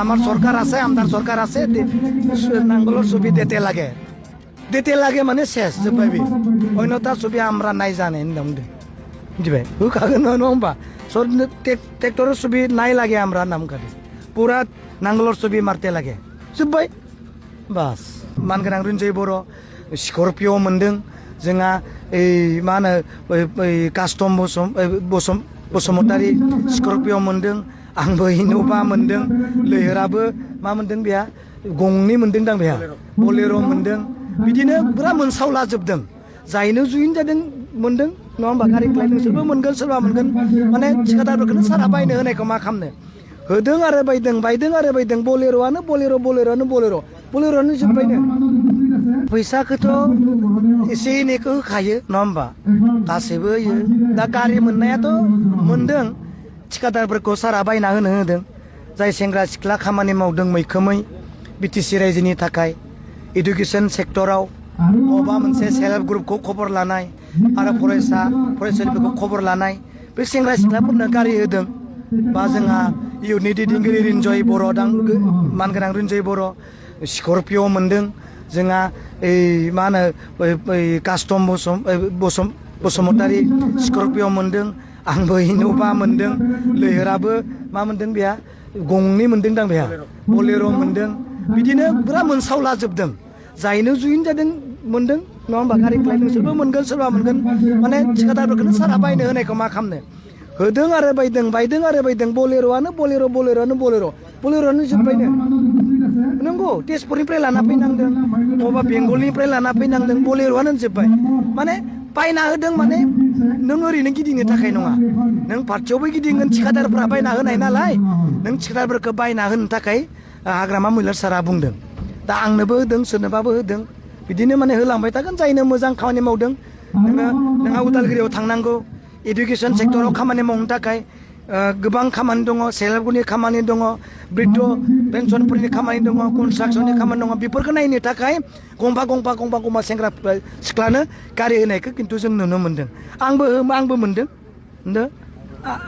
আমার সরকার আছে, আমদার সরকার আছে, নাঙ্গলের ছবি দিতে লাগে মানে শেষ পাইবি অন্যতার ছবি আমরা নাই জানে দিবে হুকাগোন নয় হবা ট্রেক্টরের ছবি নাই লাগে আমরা নাম কাটি পুরা নাঙ্গলের ছবি মারতে লাগে जोब्बाय बास मानगोनां रुन्जय बर' स्करपिय' मोनदों जोंहा मा होनो कास्टम बसुमतारी स्करपिय' मोनदों आंबो इन'भा मोनदों लैहोराबो मा मोनदों बेहा गंनै मोनदों दां बेहा बलेर' मोनदों बिदिनो पुरा मोनसावलाजोबदों जायनो जुइन जादों मोनदों नङा होमबा गारि खालायदों सोरबा मोनगोन सोरबा मोनगोन माने थिखादारफोरखौनो सारा बायनो होनायखौ मा खालामनो होदों आरो बायदों बलेर'आनो जोब्बायनो फैसाखौथ' एसे एनैखौ होखायो नङा होमबा गासैबो होयो दा गारि मोननायाथ' मोनदों थिखादारफोरखौ सारा बायना होनो होदों जाय सेंग्रा सिख्ला खामानि मावदों मैखोमै बिटिसि रायजोनि थाखाय इडुकेसन सेक्टराव बबेबा मोनसे सेल्फ हेल्प ग्रुपखौ खबर लानाय आरो फरायसालिफोरखौ खबर लानाय बे सेंग्रा सिख्लाफोरनो गारि होदों बा जोंहा इयुथनि दैदेनगिरि रिन्जय बर' मानगोनां रिन्जय बर' स्करपिय' मोनदों जोंहा मा होनो कास्टम बसुमतारी स्करपिय' मोनदों आंबो इन'भा मोनदों लैहोराबो मा मोनदों बेहा गंनै मोनदों दां बेहा बलेर' मोनदों बिदिनो पुरा मोनसावलाजोबदों जायनो जुइन जादों मोनदों नङा होमबा गारि खालायदों सोरबा मोनगोन माने थिखादारफोरखौनो सारा बायनो होनायखौ मा खालामनो होदों आरो बायदों बलेर'आनो जोब्बायनो नंगौ तेजपुरनिफ्राय लाना फैनांदों बबेबा बेंगलनिफ्राय लाना फैनांदों बलेर'आनो जोब्बाय माने बायना होदों माने नों ओरैनो गिदिंनो थाखाय नङा नों पार्टियावबो गिदिंगोन थिखादारफ्रा बायना होनाय नालाय नों थिखादारफोरखौ बायना होनो थाखाय हाग्रामा मैलार सारा बुंदों दा आंनोबो होदों सोरनोबाबो होदों बिदिनो माने होलांबाय थागोन जायनो मोजां खामानि मावदों नोंहा उदालगुरियाव थांनांगौ इडुकेसन सेक्टराव खामानि मावनो थाखाय गोबां खामानि दङ सेल्फ हेल्प ग्रुपनि खामानि दङ बृद्ध पेन्सनफोरनि खामानि दङ कनस्ट्राक्सननि खामानि दङ बेफोरखौ नायनो थाखाय गंफा सेंग्रा सिख्लानो गारि होनायखौ खिन्थु जों नुनो मोन्दों आंबो मोन्दों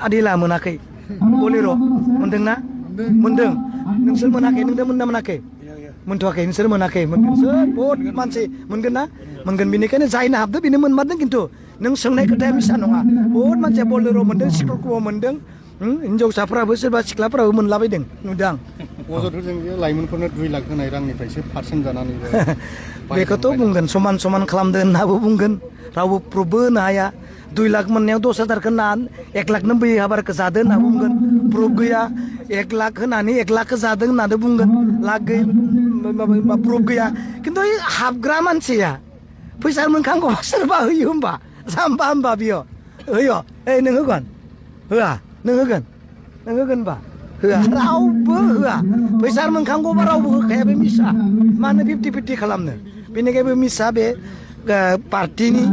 आदिला मोनाखै बलेर' मोन्दोंना मोन्दों नोंसोर मोनाखै नोंदों मोनना मोनाखै मोनथ'वाखै नोंसोर मोनाखै मोनगोन बहुत मानसि मोनगोन ना मोनगोन बेनिखायनो जायनो हाबदों बेनो मोनमारदों खिन्थु नों सोंनाय खोथाया मिसा नङा बहुत मानसिया बलेर' मोनदों स्करपिय' मोनदों हिनजावसाफ्राबो सोरबा सिख्लाफ्राबो मोनलाबायदों नुदों आं अजदजों जे लाइमोनफोरनो 2 लाख होनाय रांनिफ्रायसो पार्सेन्ट जानानै बेखौथ' बुंगोन समान खालामदो होननाबो बुंगोन रावबो प्रुफबो होनो हाया 2 लाख मोननायाव 10,000खौ 1 लाखनो बै हाबारखौ जादों होनना बुंगोन प्रुफ गैया 1 लाख होनानै 1 लाखखौ जादों होननानै बुंगोन लाख गैया प्रुफ गैया खिन्थु हाबग्रा मानसिया फैसा मोनखांगौ सोरबा होयो होमबा जाम्बा होमबा बियो होयो नों होगोन होआ नों होगोन होमबा होआ रावबो होआ फैसा मोनखांगौबा रावबो होखाया बे मिसा मानो 50-50 खालामनो बेनिखायनो मिसा बे पार्टिनि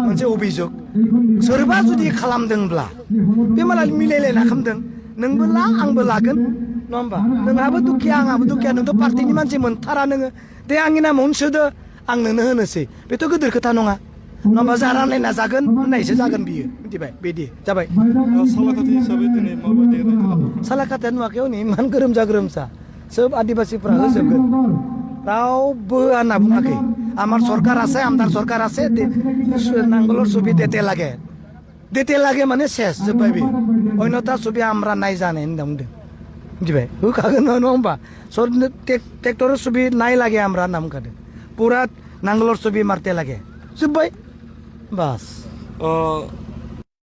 मोनसे अभियोग सोरबा जुदि खालामदोंब्ला बे मालाय मिलायलायना खालामदों नोंबो ला आंबो लागोन नङा होमबा नोंहाबो दुखिया आंहाबो दुखिया नोंथ' पार्टिनि मानसि मोनथारा नोङो दे आंनि नामावनो सोदो आं नोंनो होनोसै बेथ' गिदिर खोथा नङा नङाबा जा रानलायना जागोन होननायसो जागोन बियो मिथिबाय बिदि जाबाय सालाकाथि हिसाबै दिनै माबायदि सालाकाथिया नुवाखै हनै इमान गोरोमसा सोब आदिबासिफ्रा होजोबगोन रावबो होनना बुङाखै আমার সরকার আছে আমদার সরকার আছে নাঙ্গলের ছবি দিতে লাগে মানে শেষ जोब्बाय बे অন্যতার ছবি আমরা নাই জানে বুঝদों मिथिबाय होखागोन नङा होमबा ट्रेक्टरेर ছবি নাই লাগে আমরা নাম কাটে পুরা নাঙ্গলের ছবি মারতে লাগে जोब्बाय बास